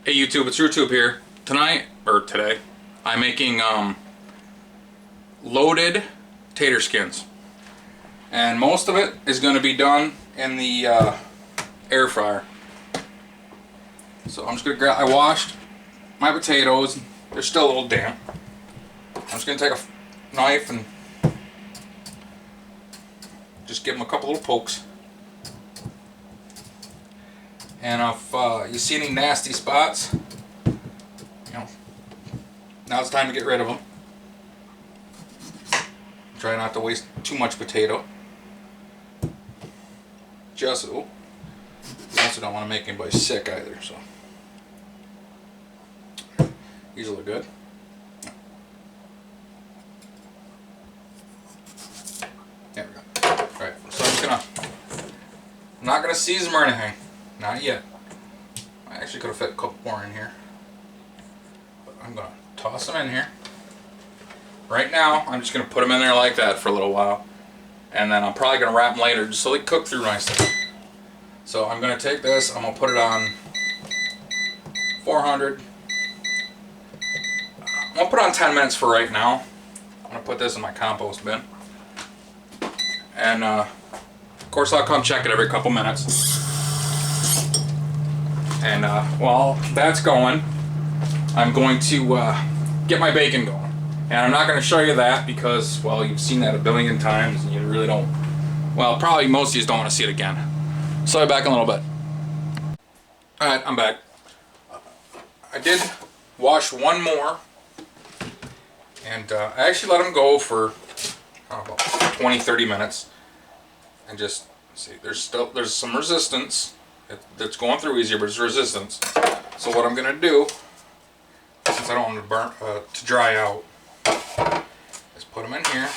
Hey YouTube, it's YouTube here. Today, I'm making loaded tater skins. And most of it is going to be done in the air fryer. So I'm just going to grab, I washed my potatoes. They're still a little damp. I'm just going to take a knife and just give them a couple little pokes. And if you see any nasty spots, now it's time to get rid of them. Try not to waste too much potato. You also don't want to make anybody sick either, so these look good. There we go. Alright, so I'm not gonna season them or anything. Not yet. I actually could have fit a couple more in here. But I'm gonna toss them in here. Right now, I'm just gonna put them in there like that for a little while. And then I'm probably gonna wrap them later just so they cook through nicely. So I'm gonna take this, I'm gonna put it on 400. I'm gonna put it on 10 minutes for right now. I'm gonna put this in my compost bin. And of course I'll come check it every couple minutes. And while that's going, I'm going to get my bacon going. And I'm not going to show you that because, well, you've seen that a billion times and you really don't, well, probably most of you don't want to see it again. So I'm back in a little bit. Alright, I'm back. I did wash one more. And I actually let them go for about 20-30 minutes. And just, see, there's some resistance. That's going through easier, but it's resistance. So what I'm going to do, since I don't want them to dry out, is put them in here.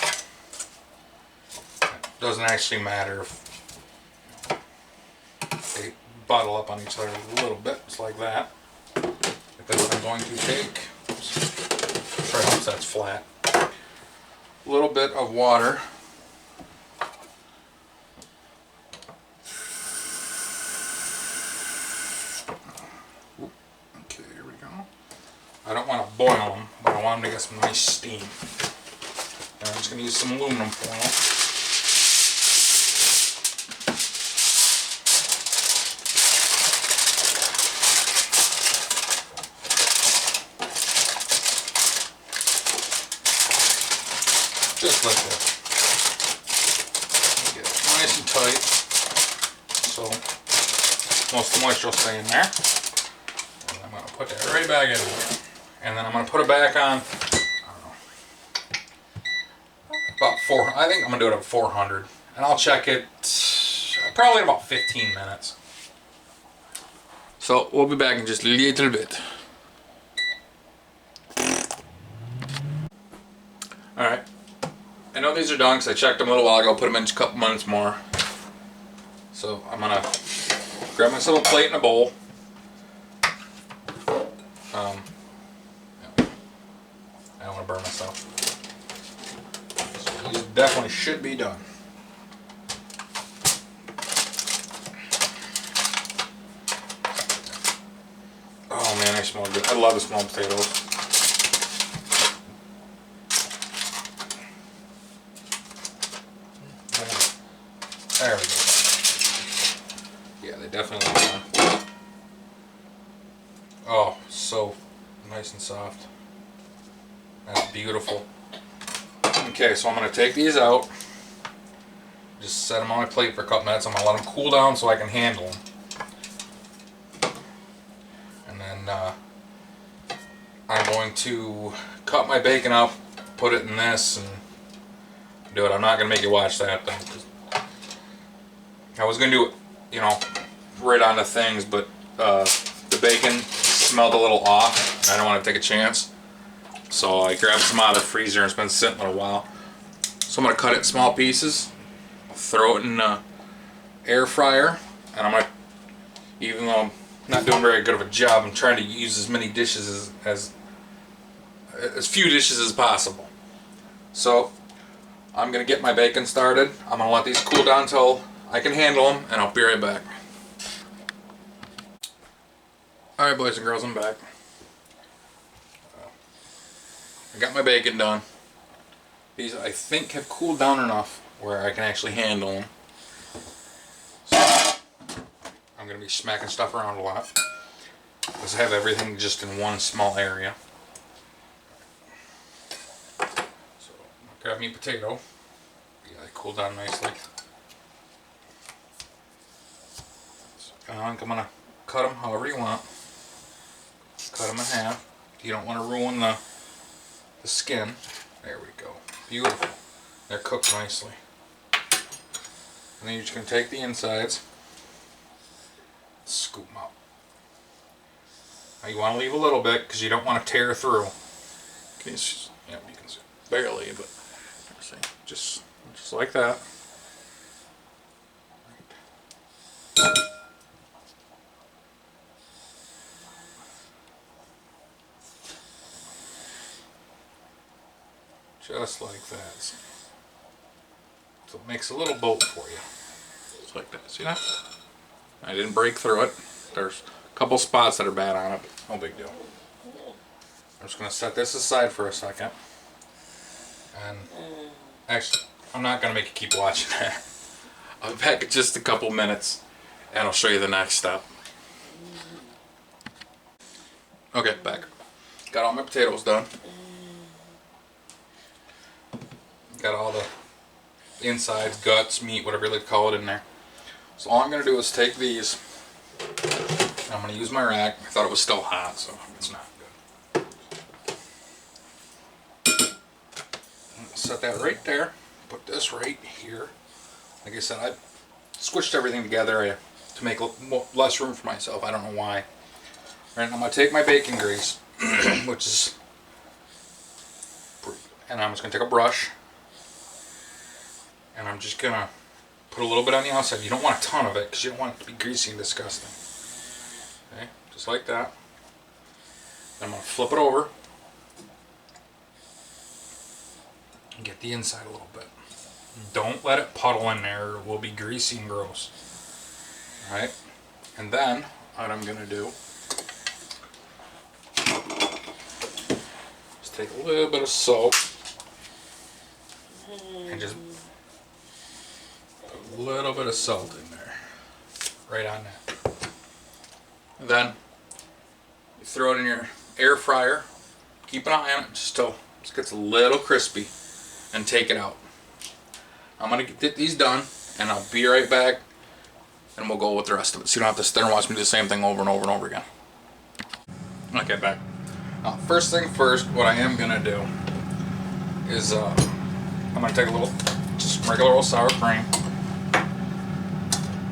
It doesn't actually matter if they bottle up on each other a little bit, just like that. Because I'm going to take, try to hope that's flat, a little bit of water. I don't want to boil them, but I want them to get some nice steam. And I'm just going to use some aluminum foil. Just like that. Get it nice and tight, so most of the moisture will stay in there. And I'm going to put that right back in there. And then I'm going to put it back on, I don't know, about 400. I think I'm going to do it at 400. And I'll check it probably in about 15 minutes. So we'll be back in just a little bit. Alright. I know these are done because I checked them a little while ago. Put them in just a couple minutes more. So I'm going to grab myself a plate and a bowl. I don't want to burn myself. So these definitely should be done. Oh man, they smell good. I love the small potatoes. There we go. Yeah, they definitely are done. Oh, so nice and soft. That's beautiful. Okay, so I'm going to take these out. Just set them on my plate for a couple minutes. I'm going to let them cool down so I can handle them. And then I'm going to cut my bacon up, put it in this, and do it. I'm not going to make you watch that though. I was going to do it, you know, right on the things, but the bacon smelled a little off. And I don't want to take a chance. So I grabbed some out of the freezer and it's been sitting a while. So I'm going to cut it in small pieces, throw it in the air fryer, and I'm going to, even though I'm not doing very good of a job, I'm trying to use as many dishes as few dishes as possible. So I'm going to get my bacon started. I'm going to let these cool down until I can handle them, and I'll be right back. Alright, boys and girls, I'm back. I got my bacon done. These, I think, have cooled down enough where I can actually handle them. So, I'm going to be smacking stuff around a lot. Because I have everything just in one small area. So, grab me a potato. Yeah, they cooled down nicely. So, I'm going to cut them however you want. Cut them in half. You don't want to ruin the skin. There we go. Beautiful. They're cooked nicely. And then you're just going to take the insides, scoop them out. Now you want to leave a little bit because you don't want to tear through. You can see barely, but see, just like that. Just like that. So it makes a little bolt for you. Just like that. See that? I didn't break through it. There's a couple spots that are bad on it, but no big deal. I'm just going to set this aside for a second. And actually, I'm not going to make you keep watching that. I'll be back in just a couple minutes and I'll show you the next step. Okay, back. Got all my potatoes done. Got all the insides, guts, meat, whatever you like to call it in there. So all I'm going to do is take these. I'm going to use my rack. I thought it was still hot, so it's not good. Set that right there. Put this right here. Like I said, I squished everything together to make less room for myself. I don't know why. Alright, I'm going to take my bacon grease, which is, and I'm just going to take a brush. And I'm just going to put a little bit on the outside. You don't want a ton of it because you don't want it to be greasy and disgusting. Okay, just like that. Then I'm going to flip it over. And get the inside a little bit. Don't let it puddle in there or it will be greasy and gross. Alright, and then what I'm going to do is take a little bit of salt and just a little bit of salt in there, right on that. And then you throw it in your air fryer. Keep an eye on it just till it gets a little crispy, and take it out. I'm gonna get these done, and I'll be right back, and we'll go with the rest of it. So you don't have to sit there and watch me do the same thing over and over and over again. Okay, back. Now, first thing first, what I am gonna do is I'm gonna take a little, just regular old sour cream.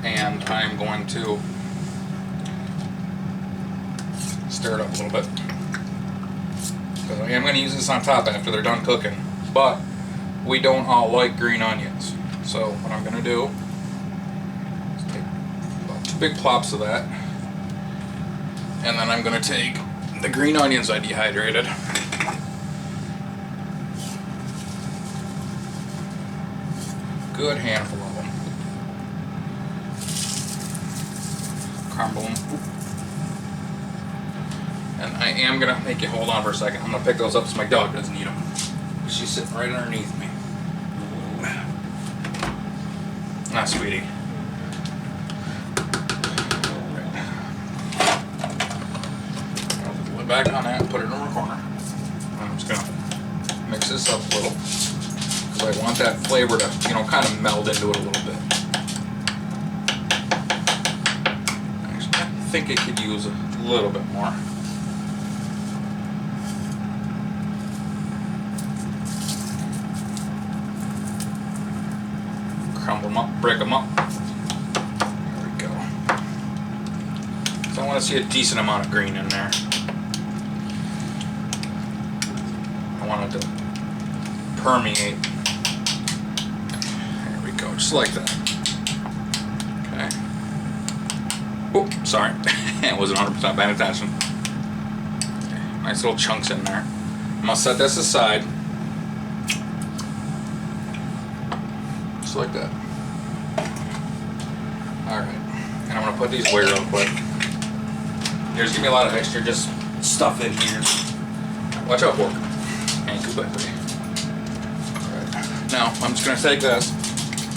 And I'm going to stir it up a little bit. Because I am going to use this on top after they're done cooking. But we don't all like green onions. So what I'm going to do is take about 2 big plops of that. And then I'm going to take the green onions I dehydrated. Good handful of them. Crumble them. And I am going to make you hold on for a second. I'm going to pick those up so my dog doesn't eat them. She's sitting right underneath me. Ah, sweetie. Right. I'll put the lid back on that and put it in a corner. I'm just going to mix this up a little. Because I want that flavor to, kind of meld into it a little bit. I think it could use a little bit more. Crumble them up, break them up. There we go. So I want to see a decent amount of green in there. I want it to permeate. There we go, just like that. Okay. Oh, sorry. I wasn't 100% paying attention. Okay. Nice little chunks in there. I'm going to set this aside. Just like that. Alright. And I'm going to put these away real quick. There's gonna be a lot of extra just stuff in here. Watch out, pork. And good buddy. Alright. Now I'm just gonna take this,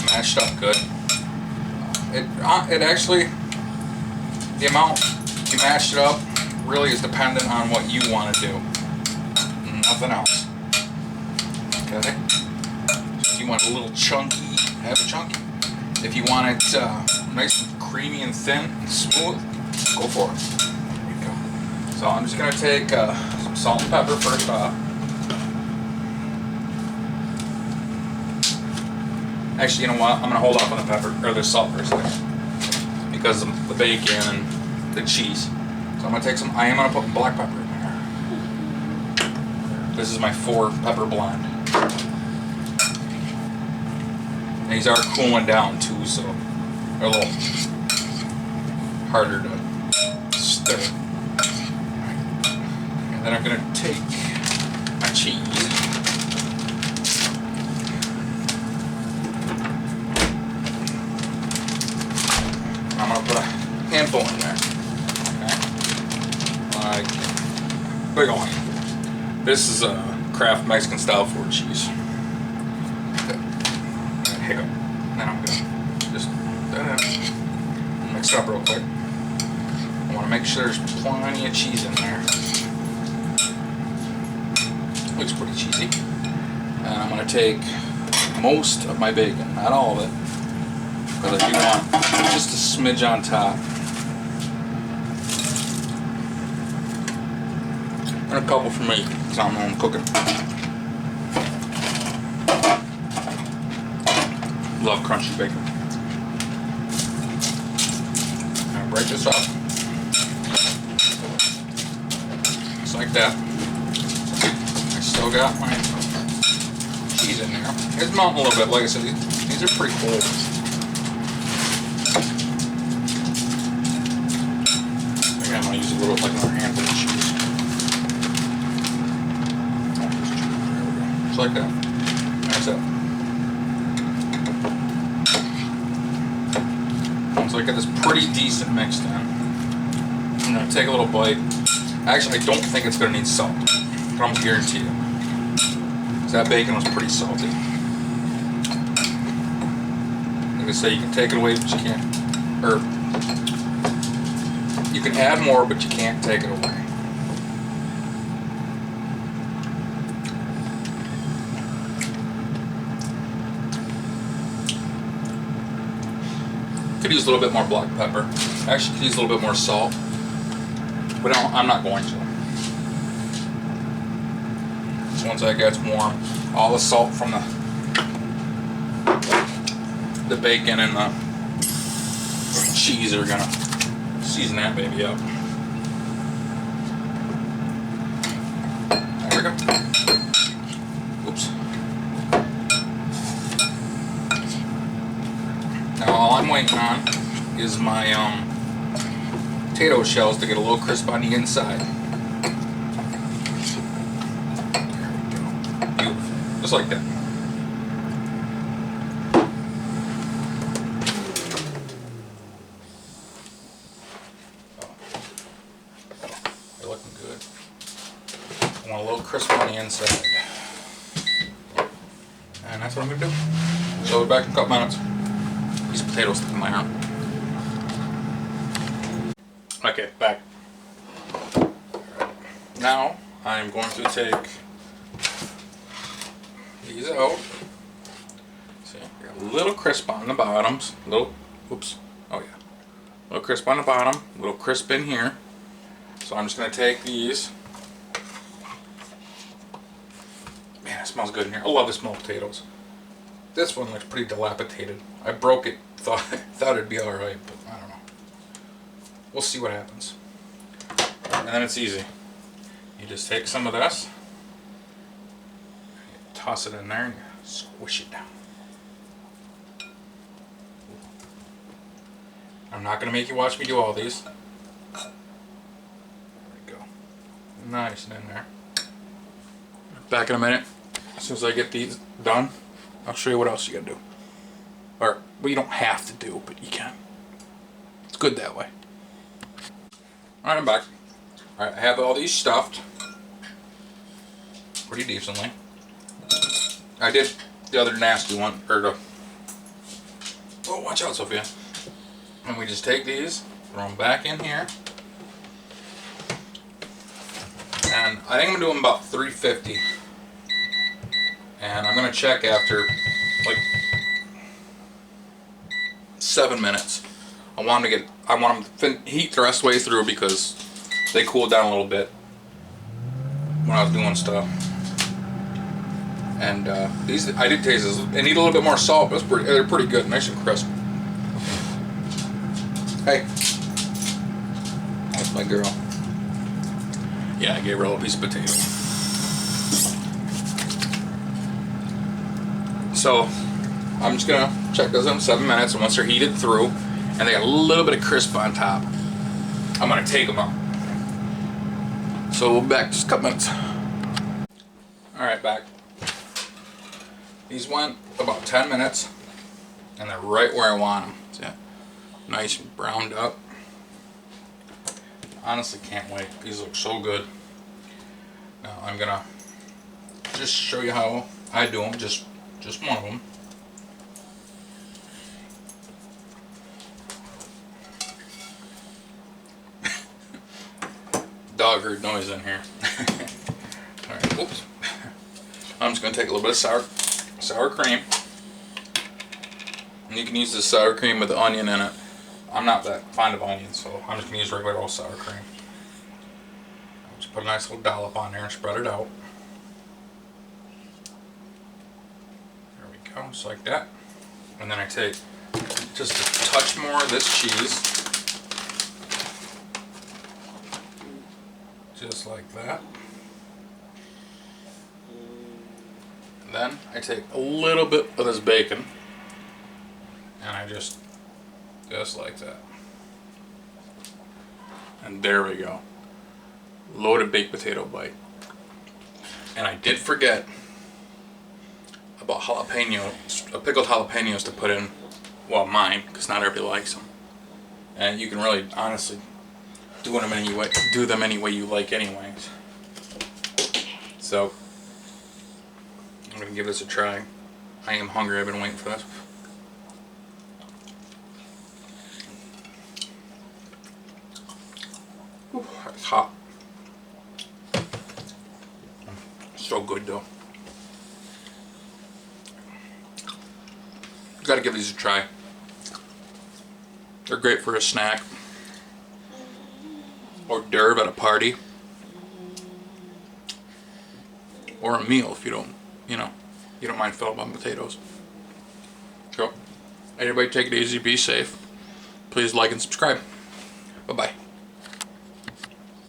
mashed up good. It actually, the amount you mash it up really is dependent on what you want to do. Nothing else. Okay. So if you want a little chunky, have it chunky. If you want it nice and creamy and thin and smooth, go for it. There you go. So I'm just gonna take some salt and pepper first off. Actually, you know what? I'm gonna hold off on the pepper or the salt for a second because of the bacon and the cheese. So I'm gonna take some. I am gonna put black pepper in there. This is my 4 pepper blend. And these are cooling down too, so they're a little harder to stir. And then I'm gonna take my cheese. I'm gonna put a handful in there. Okay. Like big ol' handful. This is a Kraft Mexican style Ford cheese. Hiccup. Then I'm gonna just mix it up real quick. I want to make sure there's plenty of cheese in there. Looks pretty cheesy. And I'm gonna take most of my bacon, not all of it, because I do want just a smidge on top. And a couple for me, because I don't know I'm cooking. Love crunchy bacon. I'm gonna break this up. Just like that. I still got my cheese in there. It's melting a little bit. Like I said, these are pretty cold. Again, I'm gonna use a little, like another handful of cheese. Just like that. That's it. So I get this pretty decent mixed in. I'm gonna take a little bite. Actually, I don't think it's gonna need salt. I can almost guarantee you. Because that bacon was pretty salty. Like I say, you can take it away, but you can't. Or you can add more, but you can't take it away. Could use a little bit more black pepper. Actually, could use a little bit more salt, but I'm not going to. So once that gets warm, all the salt from the bacon and the cheese are gonna season that baby up. There we go. Oops. Now all I'm waiting on is my potato shells to get a little crisp on the inside. There we go. Beautiful. Just like that. They're looking good. I want a little crisp on the inside. And that's what I'm going to do. So we're back in a couple minutes. These potatoes stick in my arm. Okay, back. Now I'm going to take these out. See, got a little crisp on the bottoms. Oops. Oh yeah. A little crisp on the bottom. A little crisp in here. So I'm just going to take these. Man, it smells good in here. I love the smoked potatoes. This one looks pretty dilapidated. I broke it. Thought it'd be all right, but I don't know. We'll see what happens. And then it's easy. You just take some of this, you toss it in there, and you squish it down. I'm not going to make you watch me do all these. There we go. Nice and in there. Back in a minute. As soon as I get these done, I'll show you what else you got to do. Or, well, you don't have to do, but you can. It's good that way. Alright, I'm back. Alright, I have all these stuffed pretty decently. I did the other nasty one, or the... Oh, watch out, Sophia. And we just take these, throw them back in here. And I think I'm going to do them about 350. And I'm going to check after, like, 7 minutes. I want them to heat the rest of the way through because they cooled down a little bit when I was doing stuff. And these, I did taste this. They need a little bit more salt, but they're pretty good, nice and crisp. Hey, that's my girl. Yeah, I gave her a little piece of potato. So I'm just gonna check those in 7 minutes, and once they're heated through and they got a little bit of crisp on top, I'm gonna take them out. So we'll be back just a couple minutes. All right, back. These went about 10 minutes, and they're right where I want them. See, nice and browned up. Honestly, can't wait. These look so good. Now I'm gonna just show you how I do them. Just one of them. Dog heard noise in here. All right, whoops. I'm just gonna take a little bit of sour cream, and you can use this sour cream with the onion in it. I'm not that fond of onions, so I'm just gonna use regular old sour cream. I'll just put a nice little dollop on there and spread it out. There we go, just like that. And then I take just a touch more of this cheese, just like that. Then I take a little bit of this bacon, and I just like that. And there we go. Loaded baked potato bite. And I did forget about pickled jalapenos to put in, well, mine, because not everybody likes them. And you can really, honestly, do them any way you like anyways. So I'm gonna give this a try. I am hungry, I've been waiting for this. Ooh, it's hot. So good though. You gotta give these a try. They're great for a snack. Hors d'oeuvre at a party. Or a meal if you don't mind filling up on potatoes. So, everybody take it easy, be safe. Please like and subscribe. Bye-bye.